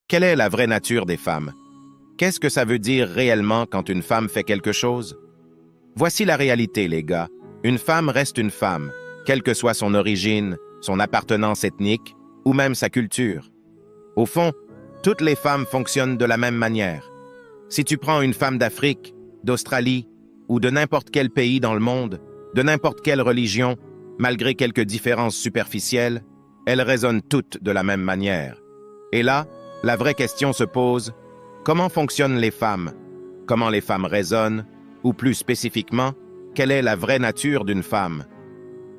Quelle est la vraie nature des femmes? Qu'est-ce que ça veut dire réellement quand une femme fait quelque chose? Voici la réalité, les gars. Une femme reste une femme, quelle que soit son origine, son appartenance ethnique ou même sa culture. Au fond, toutes les femmes fonctionnent de la même manière. Si tu prends une femme d'Afrique, d'Australie ou de n'importe quel pays dans le monde, de n'importe quelle religion, malgré quelques différences superficielles, elles résonnent toutes de la même manière. Et là, la vraie question se pose, comment fonctionnent les femmes? Comment les femmes raisonnent? Ou plus spécifiquement, quelle est la vraie nature d'une femme?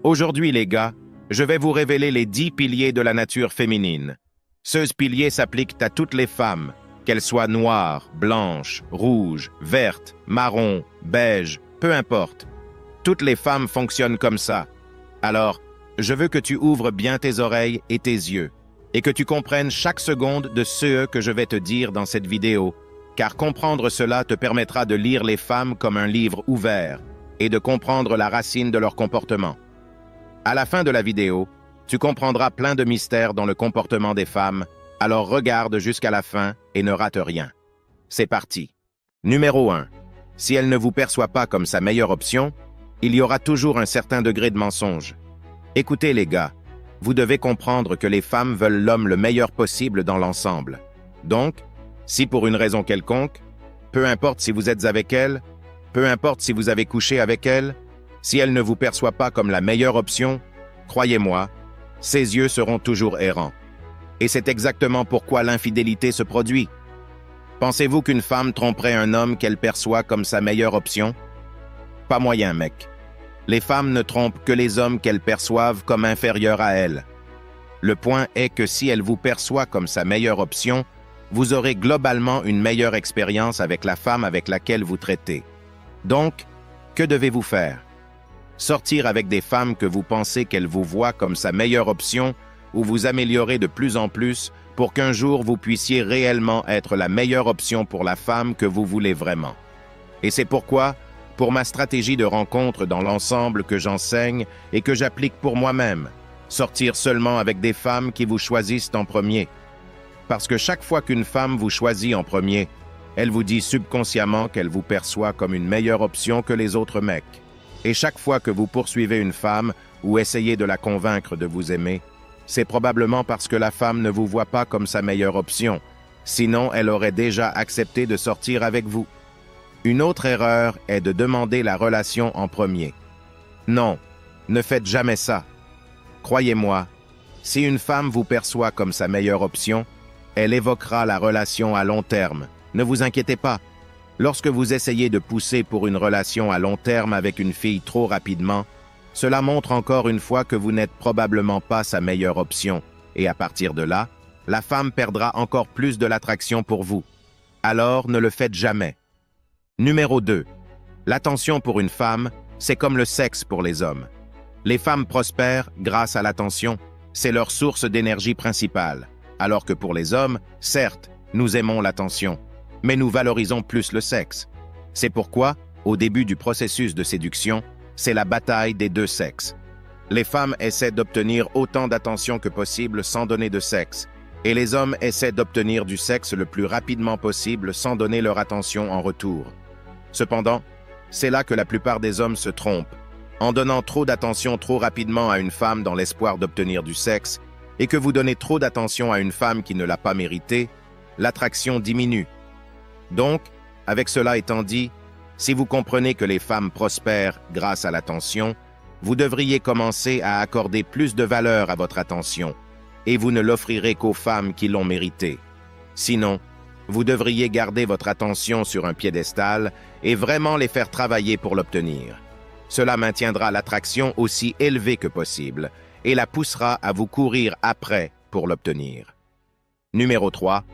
Aujourd'hui, les gars, je vais vous révéler les 10 piliers de la nature féminine. Ces piliers s'appliquent à toutes les femmes, qu'elles soient noires, blanches, rouges, vertes, marron, beige, peu importe. Toutes les femmes fonctionnent comme ça. Alors, je veux que tu ouvres bien tes oreilles et tes yeux, et que tu comprennes chaque seconde de ce que je vais te dire dans cette vidéo, car comprendre cela te permettra de lire les femmes comme un livre ouvert et de comprendre la racine de leur comportement. À la fin de la vidéo, tu comprendras plein de mystères dans le comportement des femmes, alors regarde jusqu'à la fin et ne rate rien. C'est parti. Numéro 1. Si elle ne vous perçoit pas comme sa meilleure option, il y aura toujours un certain degré de mensonge. Écoutez les gars, vous devez comprendre que les femmes veulent l'homme le meilleur possible dans l'ensemble. Donc, si pour une raison quelconque, peu importe si vous êtes avec elle, peu importe si vous avez couché avec elle, si elle ne vous perçoit pas comme la meilleure option, croyez-moi, ses yeux seront toujours errants. Et c'est exactement pourquoi l'infidélité se produit. Pensez-vous qu'une femme tromperait un homme qu'elle perçoit comme sa meilleure option? Pas moyen, mec. Les femmes ne trompent que les hommes qu'elles perçoivent comme inférieurs à elles. Le point est que si elle vous perçoit comme sa meilleure option, vous aurez globalement une meilleure expérience avec la femme avec laquelle vous traitez. Donc, que devez-vous faire? Sortir avec des femmes que vous pensez qu'elles vous voient comme sa meilleure option ou vous améliorer de plus en plus pour qu'un jour vous puissiez réellement être la meilleure option pour la femme que vous voulez vraiment. Et c'est pourquoi, pour ma stratégie de rencontre dans l'ensemble que j'enseigne et que j'applique pour moi-même, sortir seulement avec des femmes qui vous choisissent en premier. Parce que chaque fois qu'une femme vous choisit en premier, elle vous dit subconsciemment qu'elle vous perçoit comme une meilleure option que les autres mecs. Et chaque fois que vous poursuivez une femme ou essayez de la convaincre de vous aimer, c'est probablement parce que la femme ne vous voit pas comme sa meilleure option. Sinon, elle aurait déjà accepté de sortir avec vous. Une autre erreur est de demander la relation en premier. Non, ne faites jamais ça. Croyez-moi, si une femme vous perçoit comme sa meilleure option, elle évoquera la relation à long terme. Ne vous inquiétez pas. Lorsque vous essayez de pousser pour une relation à long terme avec une fille trop rapidement, cela montre encore une fois que vous n'êtes probablement pas sa meilleure option, et à partir de là, la femme perdra encore plus de l'attraction pour vous. Alors, ne le faites jamais. Numéro 2. L'attention pour une femme, c'est comme le sexe pour les hommes. Les femmes prospèrent grâce à l'attention, c'est leur source d'énergie principale, alors que pour les hommes, certes, nous aimons l'attention, mais nous valorisons plus le sexe. C'est pourquoi, au début du processus de séduction, c'est la bataille des deux sexes. Les femmes essaient d'obtenir autant d'attention que possible sans donner de sexe, et les hommes essaient d'obtenir du sexe le plus rapidement possible sans donner leur attention en retour. Cependant, c'est là que la plupart des hommes se trompent, en donnant trop d'attention trop rapidement à une femme dans l'espoir d'obtenir du sexe, et que vous donnez trop d'attention à une femme qui ne l'a pas mérité, l'attraction diminue. Donc, avec cela étant dit, si vous comprenez que les femmes prospèrent grâce à l'attention, vous devriez commencer à accorder plus de valeur à votre attention, et vous ne l'offrirez qu'aux femmes qui l'ont mérité. Sinon, vous devriez garder votre attention sur un piédestal et vraiment les faire travailler pour l'obtenir. Cela maintiendra l'attraction aussi élevée que possible et la poussera à vous courir après pour l'obtenir. Numéro 3.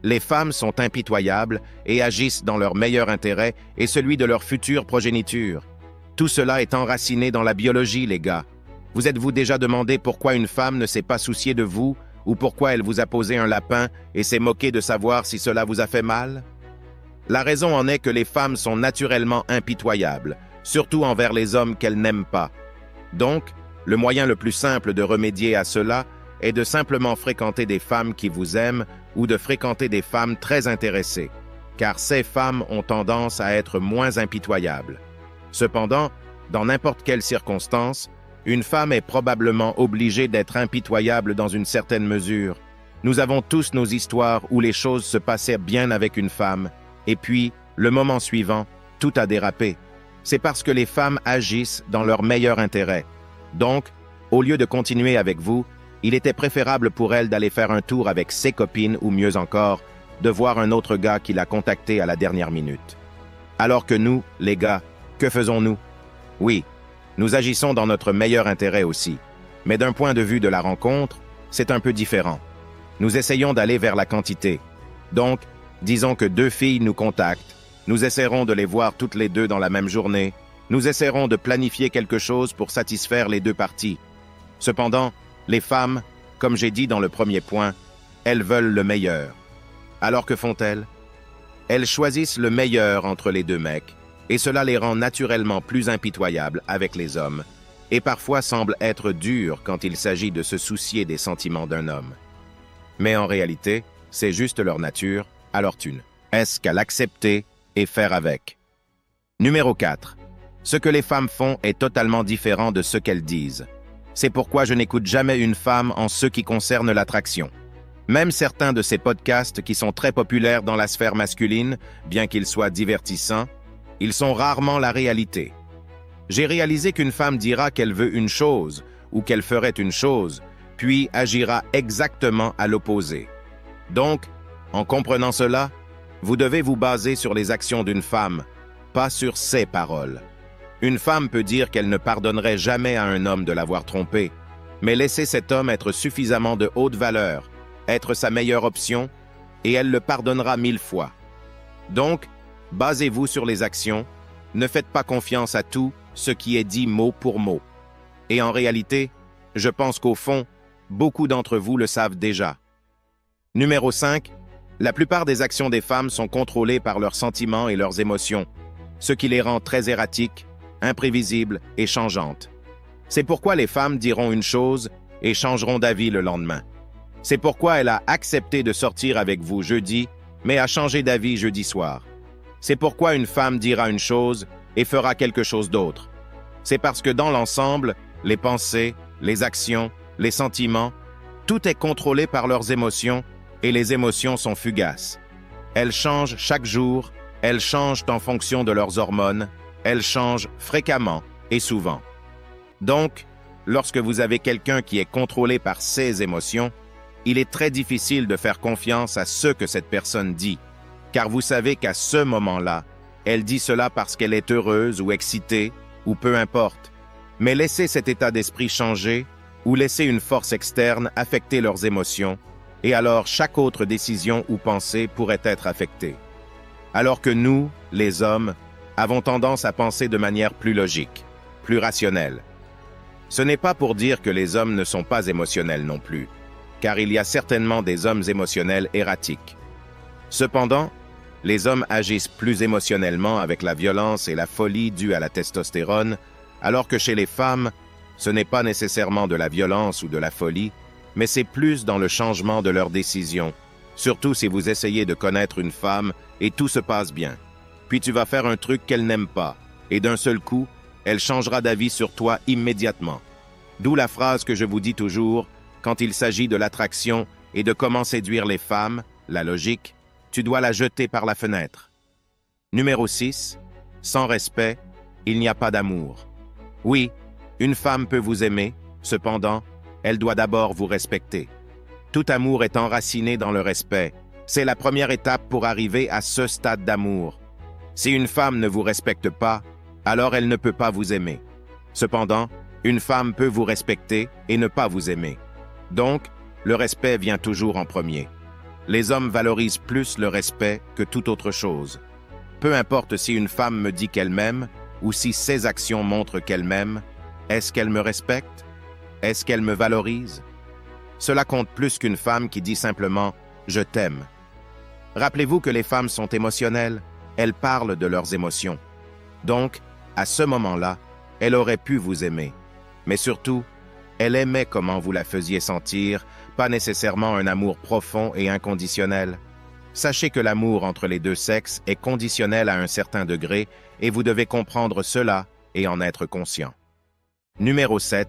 Les femmes sont impitoyables et agissent dans leur meilleur intérêt et celui de leur future progéniture. Tout cela est enraciné dans la biologie, les gars. Vous êtes-vous déjà demandé pourquoi une femme ne s'est pas souciée de vous ou pourquoi elle vous a posé un lapin et s'est moquée de savoir si cela vous a fait mal? La raison en est que les femmes sont naturellement impitoyables, surtout envers les hommes qu'elles n'aiment pas. Donc, le moyen le plus simple de remédier à cela est de simplement fréquenter des femmes qui vous aiment ou de fréquenter des femmes très intéressées, car ces femmes ont tendance à être moins impitoyables. Cependant, dans n'importe quelle circonstance, une femme est probablement obligée d'être impitoyable dans une certaine mesure. Nous avons tous nos histoires où les choses se passaient bien avec une femme, et puis, le moment suivant, tout a dérapé. C'est parce que les femmes agissent dans leur meilleur intérêt. Donc, au lieu de continuer avec vous, il était préférable pour elle d'aller faire un tour avec ses copines ou mieux encore, de voir un autre gars qui l'a contacté à la dernière minute. Alors que nous, les gars, que faisons-nous? Oui, nous agissons dans notre meilleur intérêt aussi, mais d'un point de vue de la rencontre, c'est un peu différent. Nous essayons d'aller vers la quantité. Donc, disons que 2 filles nous contactent, nous essaierons de les voir toutes les 2 dans la même journée, nous essaierons de planifier quelque chose pour satisfaire les 2 parties. Cependant, les femmes, comme j'ai dit dans le premier point, elles veulent le meilleur. Alors que font-elles? Elles choisissent le meilleur entre les 2 mecs, et cela les rend naturellement plus impitoyables avec les hommes, et parfois semble être dur quand il s'agit de se soucier des sentiments d'un homme. Mais en réalité, c'est juste leur nature, alors thune. Est-ce qu'à l'accepter et faire avec? Numéro 4. Ce que les femmes font est totalement différent de ce qu'elles disent. C'est pourquoi je n'écoute jamais une femme en ce qui concerne l'attraction. Même certains de ces podcasts qui sont très populaires dans la sphère masculine, bien qu'ils soient divertissants, ils sont rarement la réalité. J'ai réalisé qu'une femme dira qu'elle veut une chose ou qu'elle ferait une chose, puis agira exactement à l'opposé. Donc, en comprenant cela, vous devez vous baser sur les actions d'une femme, pas sur ses paroles. Une femme peut dire qu'elle ne pardonnerait jamais à un homme de l'avoir trompée, mais laissez cet homme être suffisamment de haute valeur, être sa meilleure option, et elle le pardonnera 1000 fois. Donc, basez-vous sur les actions, ne faites pas confiance à tout ce qui est dit mot pour mot. Et en réalité, je pense qu'au fond, beaucoup d'entre vous le savent déjà. Numéro 5. La plupart des actions des femmes sont contrôlées par leurs sentiments et leurs émotions, ce qui les rend très erratiques, imprévisibles et changeantes. C'est pourquoi les femmes diront une chose et changeront d'avis le lendemain. C'est pourquoi elle a accepté de sortir avec vous jeudi, mais a changé d'avis jeudi soir. C'est pourquoi une femme dira une chose et fera quelque chose d'autre. C'est parce que dans l'ensemble, les pensées, les actions, les sentiments, tout est contrôlé par leurs émotions et les émotions sont fugaces. Elles changent chaque jour, elles changent en fonction de leurs hormones, elles changent fréquemment et souvent. Donc, lorsque vous avez quelqu'un qui est contrôlé par ses émotions, il est très difficile de faire confiance à ce que cette personne dit, car vous savez qu'à ce moment-là, elle dit cela parce qu'elle est heureuse ou excitée, ou peu importe. Mais laissez cet état d'esprit changer, ou laissez une force externe affecter leurs émotions, et alors chaque autre décision ou pensée pourrait être affectée. Alors que nous, les hommes, avons tendance à penser de manière plus logique, plus rationnelle. Ce n'est pas pour dire que les hommes ne sont pas émotionnels non plus, car il y a certainement des hommes émotionnels erratiques. Cependant, les hommes agissent plus émotionnellement avec la violence et la folie due à la testostérone, alors que chez les femmes, ce n'est pas nécessairement de la violence ou de la folie, mais c'est plus dans le changement de leurs décisions, surtout si vous essayez de connaître une femme et tout se passe bien. Puis tu vas faire un truc qu'elle n'aime pas, et d'un seul coup, elle changera d'avis sur toi immédiatement. D'où la phrase que je vous dis toujours, quand il s'agit de l'attraction et de comment séduire les femmes, la logique, tu dois la jeter par la fenêtre. Numéro 6. Sans respect, il n'y a pas d'amour. Oui, une femme peut vous aimer, cependant, elle doit d'abord vous respecter. Tout amour est enraciné dans le respect. C'est la première étape pour arriver à ce stade d'amour. Si une femme ne vous respecte pas, alors elle ne peut pas vous aimer. Cependant, une femme peut vous respecter et ne pas vous aimer. Donc, le respect vient toujours en premier. Les hommes valorisent plus le respect que toute autre chose. Peu importe si une femme me dit qu'elle m'aime ou si ses actions montrent qu'elle m'aime, est-ce qu'elle me respecte? Est-ce qu'elle me valorise? Cela compte plus qu'une femme qui dit simplement « je t'aime ». Rappelez-vous que les femmes sont émotionnelles, elles parlent de leurs émotions. Donc, à ce moment-là, elle aurait pu vous aimer. Mais surtout, Elle aimait comment vous la faisiez sentir, pas nécessairement un amour profond et inconditionnel. Sachez que l'amour entre les deux sexes est conditionnel à un certain degré et vous devez comprendre cela et en être conscient. Numéro 7.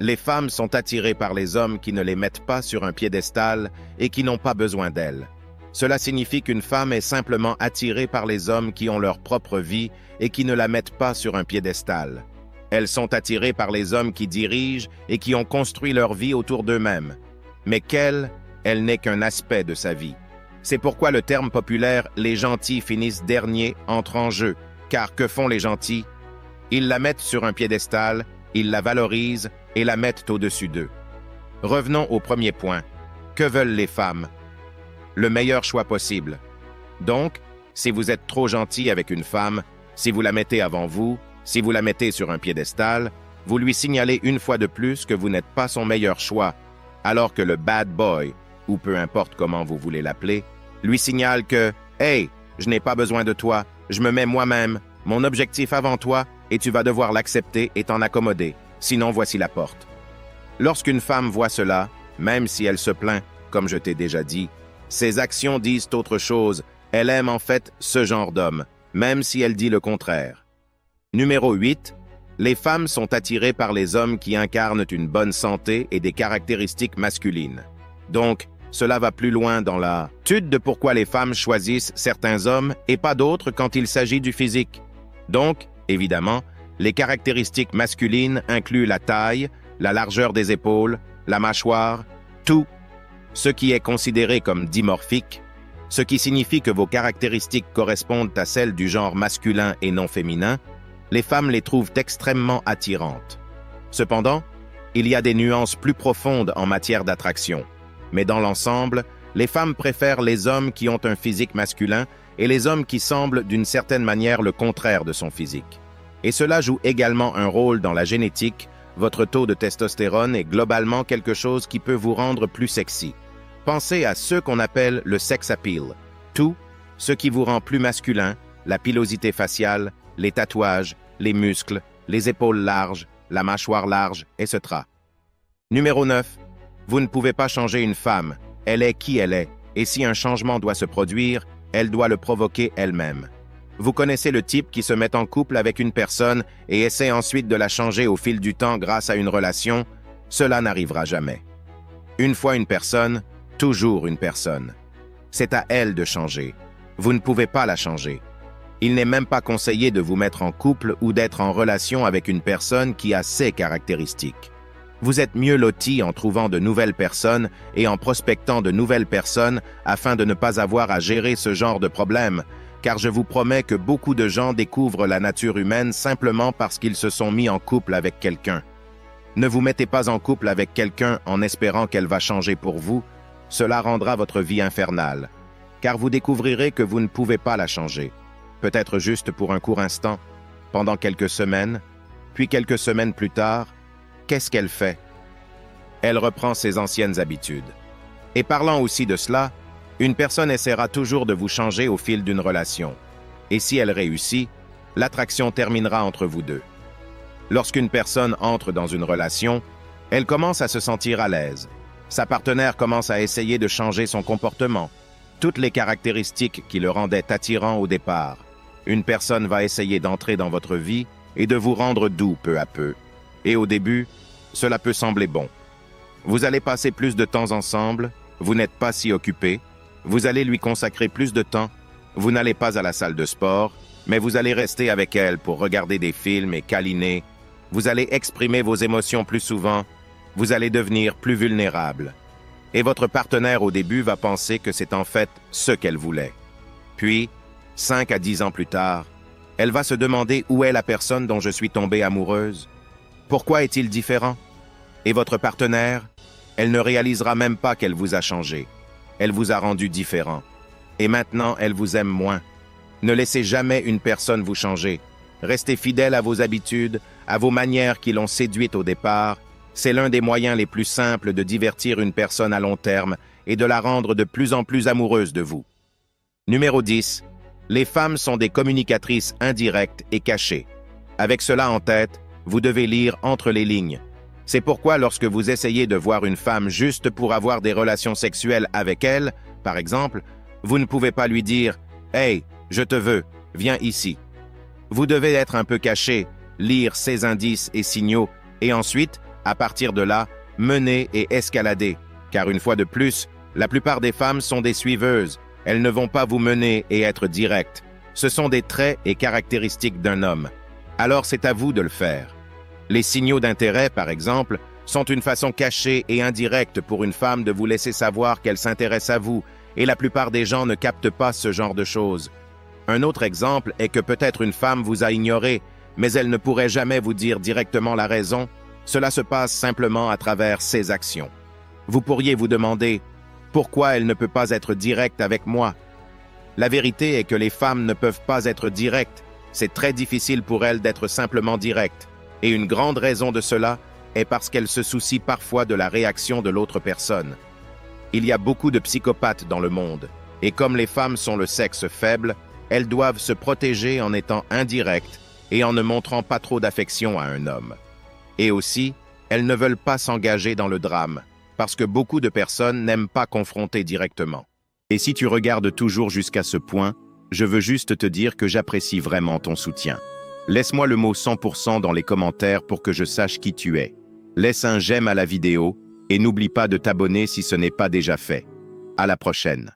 Les femmes sont attirées par les hommes qui ne les mettent pas sur un piédestal et qui n'ont pas besoin d'elles. Cela signifie qu'une femme est simplement attirée par les hommes qui ont leur propre vie et qui ne la mettent pas sur un piédestal. Elles sont attirées par les hommes qui dirigent et qui ont construit leur vie autour d'eux-mêmes. Mais qu'elle n'est qu'un aspect de sa vie. C'est pourquoi le terme populaire « les gentils finissent derniers » entre en jeu, car que font les gentils? Ils la mettent sur un piédestal, ils la valorisent et la mettent au-dessus d'eux. Revenons au premier point. Que veulent les femmes? Le meilleur choix possible. Donc, si vous êtes trop gentil avec une femme, si vous la mettez avant vous, si vous la mettez sur un piédestal, vous lui signalez une fois de plus que vous n'êtes pas son meilleur choix, alors que le bad boy, ou peu importe comment vous voulez l'appeler, lui signale que « Hey, je n'ai pas besoin de toi, je me mets moi-même, mon objectif avant toi, et tu vas devoir l'accepter et t'en accommoder, sinon voici la porte. » Lorsqu'une femme voit cela, même si elle se plaint, comme je t'ai déjà dit, ses actions disent autre chose, elle aime en fait ce genre d'homme, même si elle dit le contraire. Numéro 8. Les femmes sont attirées par les hommes qui incarnent une bonne santé et des caractéristiques masculines. Donc, cela va plus loin dans la étude de pourquoi les femmes choisissent certains hommes et pas d'autres quand il s'agit du physique. Donc, évidemment, les caractéristiques masculines incluent la taille, la largeur des épaules, la mâchoire, tout ce qui est considéré comme dimorphique, ce qui signifie que vos caractéristiques correspondent à celles du genre masculin et non féminin, les femmes les trouvent extrêmement attirantes. Cependant, il y a des nuances plus profondes en matière d'attraction. Mais dans l'ensemble, les femmes préfèrent les hommes qui ont un physique masculin et les hommes qui semblent d'une certaine manière le contraire de son physique. Et cela joue également un rôle dans la génétique. Votre taux de testostérone est globalement quelque chose qui peut vous rendre plus sexy. Pensez à ce qu'on appelle le sex appeal, tout ce qui vous rend plus masculin, la pilosité faciale, les tatouages, les muscles, les épaules larges, la mâchoire large, etc. Numéro 9. Vous ne pouvez pas changer une femme, elle est qui elle est, et si un changement doit se produire, elle doit le provoquer elle-même. Vous connaissez le type qui se met en couple avec une personne et essaie ensuite de la changer au fil du temps grâce à une relation, cela n'arrivera jamais. Une fois une personne, toujours une personne. C'est à elle de changer. Vous ne pouvez pas la changer. Il n'est même pas conseillé de vous mettre en couple ou d'être en relation avec une personne qui a ces caractéristiques. Vous êtes mieux loti en trouvant de nouvelles personnes et en prospectant de nouvelles personnes afin de ne pas avoir à gérer ce genre de problème, car je vous promets que beaucoup de gens découvrent la nature humaine simplement parce qu'ils se sont mis en couple avec quelqu'un. Ne vous mettez pas en couple avec quelqu'un en espérant qu'elle va changer pour vous, cela rendra votre vie infernale, car vous découvrirez que vous ne pouvez pas la changer, peut-être juste pour un court instant, pendant quelques semaines, puis quelques semaines plus tard, qu'est-ce qu'elle fait? Elle reprend ses anciennes habitudes. Et parlant aussi de cela, une personne essaiera toujours de vous changer au fil d'une relation. Et si elle réussit, l'attraction terminera entre vous deux. Lorsqu'une personne entre dans une relation, elle commence à se sentir à l'aise. Sa partenaire commence à essayer de changer son comportement, toutes les caractéristiques qui le rendaient attirant au départ. Une personne va essayer d'entrer dans votre vie et de vous rendre doux peu à peu. Et au début, cela peut sembler bon. Vous allez passer plus de temps ensemble, vous n'êtes pas si occupé, vous allez lui consacrer plus de temps, vous n'allez pas à la salle de sport, mais vous allez rester avec elle pour regarder des films et câliner, vous allez exprimer vos émotions plus souvent, vous allez devenir plus vulnérable. Et votre partenaire au début va penser que c'est en fait ce qu'elle voulait. Puis, 5 à 10 ans plus tard, elle va se demander où est la personne dont je suis tombée amoureuse. Pourquoi est-il différent? Et votre partenaire, elle ne réalisera même pas qu'elle vous a changé. Elle vous a rendu différent. Et maintenant, elle vous aime moins. Ne laissez jamais une personne vous changer. Restez fidèle à vos habitudes, à vos manières qui l'ont séduite au départ. C'est l'un des moyens les plus simples de divertir une personne à long terme et de la rendre de plus en plus amoureuse de vous. Numéro 10. Les femmes sont des communicatrices indirectes et cachées. Avec cela en tête, vous devez lire entre les lignes. C'est pourquoi lorsque vous essayez de voir une femme juste pour avoir des relations sexuelles avec elle, par exemple, vous ne pouvez pas lui dire « Hey, je te veux, viens ici ». Vous devez être un peu caché, lire ces indices et signaux, et ensuite, à partir de là, mener et escalader. Car une fois de plus, la plupart des femmes sont des suiveuses. Elles ne vont pas vous mener et être directes. Ce sont des traits et caractéristiques d'un homme. Alors c'est à vous de le faire. Les signaux d'intérêt, par exemple, sont une façon cachée et indirecte pour une femme de vous laisser savoir qu'elle s'intéresse à vous, et la plupart des gens ne captent pas ce genre de choses. Un autre exemple est que peut-être une femme vous a ignoré, mais elle ne pourrait jamais vous dire directement la raison. Cela se passe simplement à travers ses actions. Vous pourriez vous demander « Pourquoi elle ne peut pas être directe avec moi ?» La vérité est que les femmes ne peuvent pas être directes. C'est très difficile pour elles d'être simplement directes. Et une grande raison de cela est parce qu'elles se soucient parfois de la réaction de l'autre personne. Il y a beaucoup de psychopathes dans le monde, et comme les femmes sont le sexe faible, elles doivent se protéger en étant indirectes et en ne montrant pas trop d'affection à un homme. Et aussi, elles ne veulent pas s'engager dans le drame, parce que beaucoup de personnes n'aiment pas confronter directement. Et si tu regardes toujours jusqu'à ce point, je veux juste te dire que j'apprécie vraiment ton soutien. Laisse-moi le mot 100% dans les commentaires pour que je sache qui tu es. Laisse un j'aime à la vidéo et n'oublie pas de t'abonner si ce n'est pas déjà fait. À la prochaine.